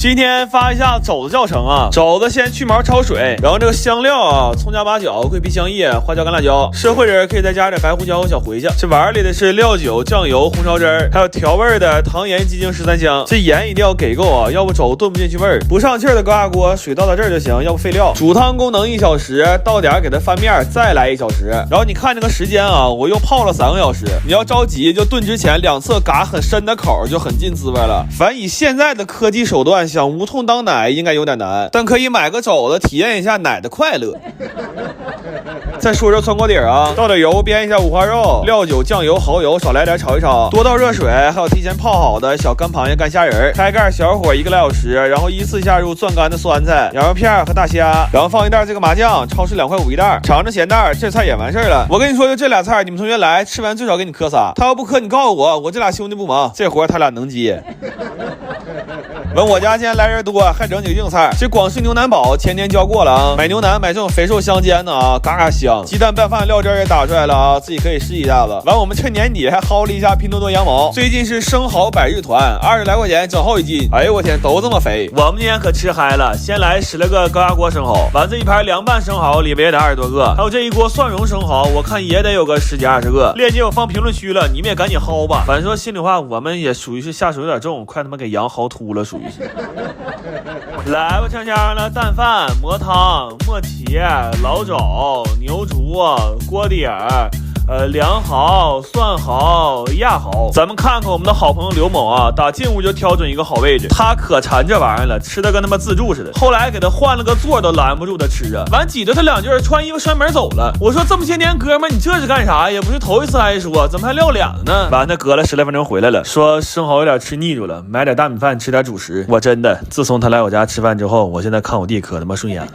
今天发一下肘子教程啊。肘子先去毛焯水，然后这个香料啊，葱姜八角、桂皮、香叶、花椒、干辣椒，社会人可以再加点白胡椒和小茴香。这碗里的是料酒、酱油、红烧汁儿，还有调味的糖盐鸡精13香。这盐一定要给够啊，要不肘炖不进去味儿。不上气儿的高压锅，水倒到这儿就行，要不废料。煮汤功能1小时，到点给它翻面，再来1小时。然后你看这个时间啊，我又泡了3个小时。你要着急，就炖之前2侧嘎很深的口，就很进滋味了。反以现在的科技手段，想无痛当奶应该有点难，但可以买个肘子体验一下奶的快乐。再说涮锅底啊，倒点油煸一下五花肉，料酒、酱油、蚝油少来点炒一炒，多倒热水，还有提前泡好的小干螃蟹、干虾仁，开盖小火1个来小时，然后依次下入攥干的酸菜、羊肉片和大虾，然后放一袋这个麻酱，超市2块5一袋，尝着咸淡，这菜也完事儿了。我跟你说，就这俩菜，你们同学来吃完最少给你磕仨，他要不磕你告诉我这俩兄弟不忙，这活他俩能接。问我家今天来人多，还整几个硬菜。这广式牛腩煲前天教过了啊，买牛腩买这种肥瘦相间的啊，嘎嘎香。鸡蛋拌饭料汁也打出来了啊，自己可以试一下子。完，我们趁年底还薅了一下拼多多羊毛，最近是生蚝百日团，20来块钱整好1斤。哎呦我天，都这么肥。我们今天可吃嗨了，先来10来个高压锅生蚝，完这一盘凉拌生蚝里边也得20多个，还有这一锅蒜蓉生蚝，我看也得有个10几20个。链接我放评论区了，你们也赶紧薅吧。反正说心里话，我们也属于是下手有点重，快他妈给羊薅秃了，属于是。来吧，锵锵了，蛋饭、磨汤、磨蹄、老肘、牛竹、锅底儿。凉蚝、蒜蚝、鸭蚝，咱们看看我们的好朋友刘某啊，打进屋就挑准一个好位置，他可馋这玩意儿了，吃的跟他妈自助似的。后来给他换了个座都拦不住他吃啊，完挤着他2句，穿衣服摔门走了。我说这么些年哥们儿，你这是干啥？也不是头一次挨说，怎么还撂脸了呢？完他隔了10来分钟回来了，说生蚝有点吃腻住了，买点大米饭吃点主食。我真的，自从他来我家吃饭之后，我现在看我弟可他妈顺眼了。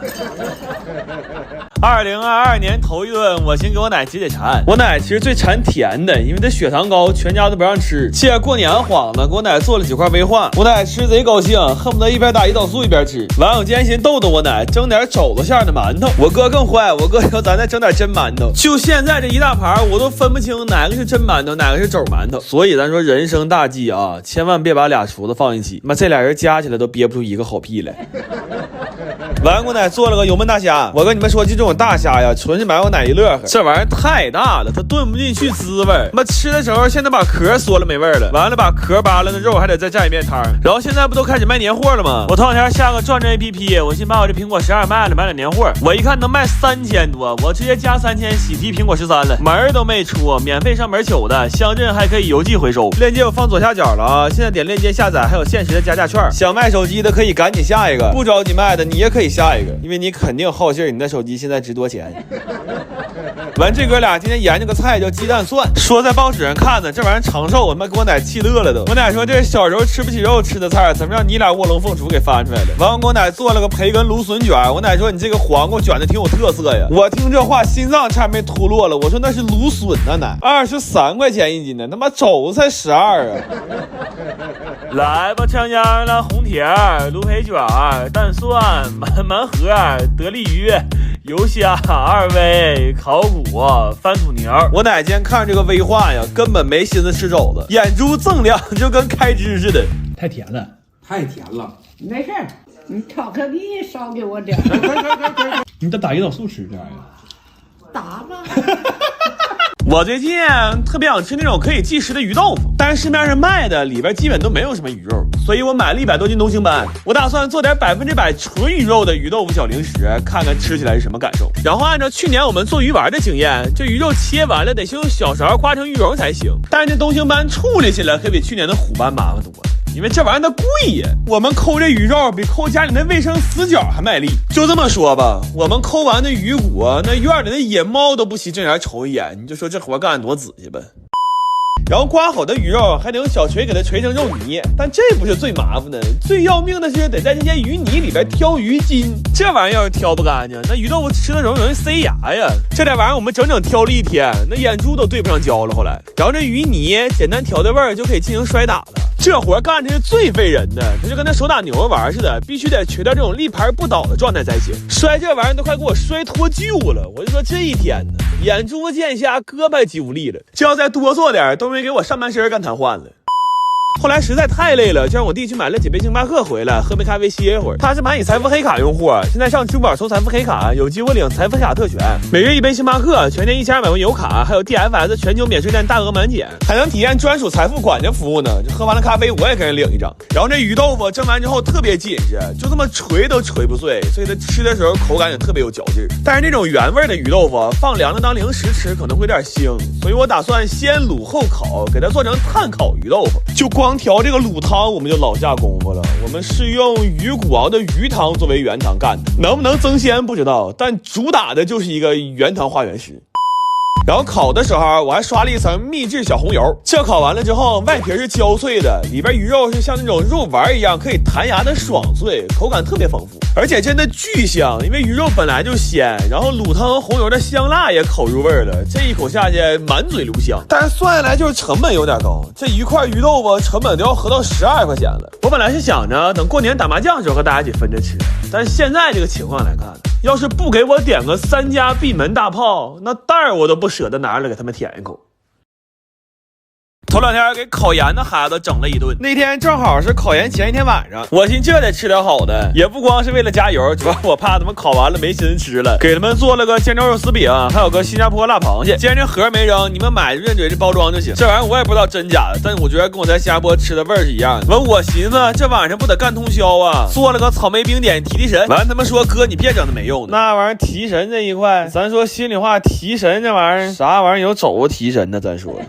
2022年头一顿，我先给我奶解馋。我奶其实最馋甜的，因为她血糖高，全家都不让吃。借过年晃呢，给我奶做了几块威化，我奶吃贼高兴，恨不得一边打胰岛素一边吃。完，我今天先逗逗我奶，蒸点肘子馅的馒头。我哥更坏，我哥说咱再整点真馒头。就现在这一大盘，我都分不清哪个是真馒头，哪个是肘馒头。所以咱说人生大忌啊，千万别把俩厨子放一起，妈这俩人加起来都憋不出一个好屁来。完，我奶做了个油焖大虾，我跟你们说，就这种大虾呀，纯是买我奶一乐呵。这玩意儿太大了，它炖不进去滋味。妈吃的时候，现在把壳缩了没味儿了，完了把壳扒了，那肉还得再蘸一遍汤。然后现在不都开始卖年货了吗？我头2天下个转转 APP， 我先把我这苹果12卖了，买点年货。我一看能卖3000多，我直接加3000喜提苹果13了，门儿都没出，免费上门取的，乡镇还可以邮寄回收。链接我放左下角了啊，现在点链接下载，还有限时的加价券。想卖手机的可以赶紧下一个，不着急卖的你也可以下一个，因为你肯定好信你的手机现在值多钱。完，这哥俩今天研究个菜叫鸡蛋蒜，说在报纸上看的，这玩意儿长寿，我他妈给我奶气乐了都。我奶说这是小时候吃不起肉吃的菜，怎么让你俩卧龙凤雏给翻出来了？完，我给我奶做了个培根芦笋卷，我奶说你这个黄瓜卷的挺有特色呀。我听这话心脏差点没突落了，我说那是芦笋啊奶，23块钱1斤呢，他妈肘子才12啊。来吧，锵锵了，红帖、芦培卷、蛋蒜、满盒、得利鱼、油虾、2味、烤骨、翻土牛。我奶今天看这个威化呀，根本没心思吃肘子，眼珠锃亮，就跟开支似的。太甜了，太甜了。没事，你巧克力少给我点。你得打胰岛素吃这玩意儿。打吧。我最近特别想吃那种可以即食的鱼豆腐，但是市面上卖的里边基本都没有什么鱼肉，所以我买了100多斤东星斑。我打算做点100%纯鱼肉的鱼豆腐小零食，看看吃起来是什么感受。然后按照去年我们做鱼丸的经验，这鱼肉切完了得先用小勺刮成鱼蓉才行，但是这东星斑处理起来可比去年的虎斑麻烦多了。因为这玩意儿它贵呀，我们抠这鱼肉比抠家里那卫生死角还卖力。就这么说吧，我们抠完的鱼骨，那院里的野猫都不惜正眼瞅一眼，你就说这活干得多仔细吧。然后刮好的鱼肉还得用小锤给它锤成肉泥，但这不是最麻烦的，最要命的是得在这些鱼泥里边挑鱼筋，这玩意儿要是挑不干净，那鱼豆腐吃的容易塞牙呀。这点玩意儿我们整挑了1天，那眼珠都对不上焦了。后来，然后这鱼泥简单调的味儿就可以进行摔打了。这活干的是最费人的，它就跟那手打牛玩似的，必须得瘸到这种立牌不倒的状态才行。摔这玩意儿都快给我摔脱臼了，我就说这一天呢，眼珠见瞎，胳膊几无力了，这要再哆嗦点，都没给我上半身干瘫痪了。后来实在太累了，就让我弟去买了几杯星巴克回来，喝杯咖啡歇一会儿。他是蚂蚁财富黑卡用户，现在上支付宝抽财富黑卡，有机会领财富黑卡特权，每日一杯星巴克，全年1200元油卡，还有 DFS 全球免税店大额满减，还能体验专属财富管家服务呢。就喝完了咖啡，我也给人领一张。然后这鱼豆腐蒸完之后特别紧实，就这么捶都捶不碎，所以它吃的时候口感也特别有嚼劲。但是那种原味的鱼豆腐放凉了当零食吃可能会有点腥，所以我打算先卤后烤，给它做成炭烤鱼豆腐。就光调这个卤汤我们就老下功夫了，我们是用鱼骨熬的鱼汤作为原汤干的，能不能增鲜不知道，但主打的就是一个原汤化原食。然后烤的时候我还刷了一层秘制小红油，这烤完了之后外皮是焦脆的，里边鱼肉是像那种肉丸一样可以弹牙的爽脆，口感特别丰富，而且真的巨香，因为鱼肉本来就鲜，然后卤汤和红油的香辣也烤入味了，这一口下去满嘴留香。但是算下来就是成本有点高，这一块鱼豆腐成本都要合到12块钱了。我本来是想着等过年打麻将的时候和大家一起分着吃，但是现在这个情况来看，要是不给我点个3家闭门大炮，那袋儿我都不舍得拿出来给他们舔一口。头两天给考研的孩子整了一顿，那天正好是考研前一天晚上，我寻这得吃点好的，也不光是为了加油，主要我怕他们考完了没心吃了，给他们做了个尖椒肉丝饼，还有个新加坡辣螃蟹。既然这盒没扔，你们买认准这包装就行。这玩意儿我也不知道真假的，但我觉得跟我在新加坡吃的味儿是一样的。完我寻思这晚上不得干通宵啊，做了个草莓冰点提提神。完他们说哥你别整那没用的，那玩意儿提神这一块，咱说心里话，提神这玩意儿啥玩意儿有肘子提神呢？咱说。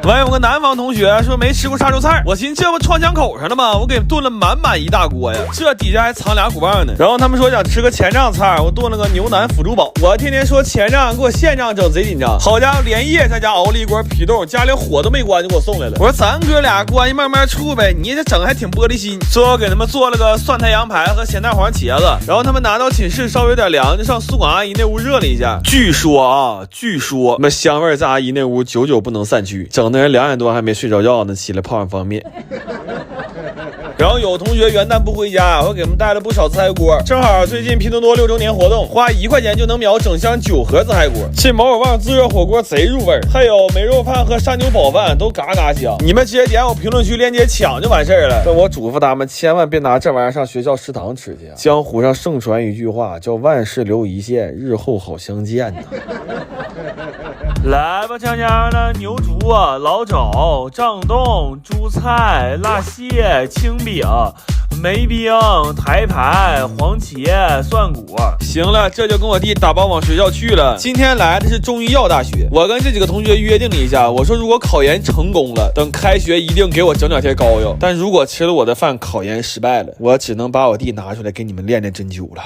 完有个南方同学说没吃过杀猪菜，我寻思这不创枪口上了吗？我给炖了满满一大锅呀，这底下还藏俩骨棒呢。然后他们说想吃个前账菜，我炖了个牛腩腐猪煲。我天天说前账，给我现账整贼紧张。好家伙，连夜在家熬了一锅皮豆，家里火都没关就给我送来了。我说咱哥俩关系慢慢处呗，你这整还挺玻璃心。最后给他们做了个蒜苔羊排和咸蛋黄茄子，然后他们拿到寝室稍微有点凉，就上宿管阿姨那屋热了一下。据说那香味在阿姨那屋久久不能散去，整的人2点多还没睡着觉呢，起来泡上方便。然后有同学元旦不回家，我给他们带了不少自嗨锅，正好最近拼多多6周年活动，花1块钱就能秒整箱9盒自嗨锅。这毛耳旺自热火锅贼入味，还有梅肉饭和沙牛煲饭都嘎嘎香。你们直接点我评论区链接抢就完事儿了。但我嘱咐他们千万别拿这玩意儿上学校食堂吃去啊！江湖上盛传一句话叫万事留一线，日后好相见呐。来吧，家家的牛竹、老肘、胀冻、猪菜、辣蟹、青饼、梅冰、台牌、黄茄、蒜骨。行了，这就跟我弟打包往学校去了。今天来的是中医药大学，我跟这几个同学约定了一下，我说如果考研成功了，等开学一定给我整2天膏药，但如果吃了我的饭考研失败了，我只能把我弟拿出来给你们练练针灸了。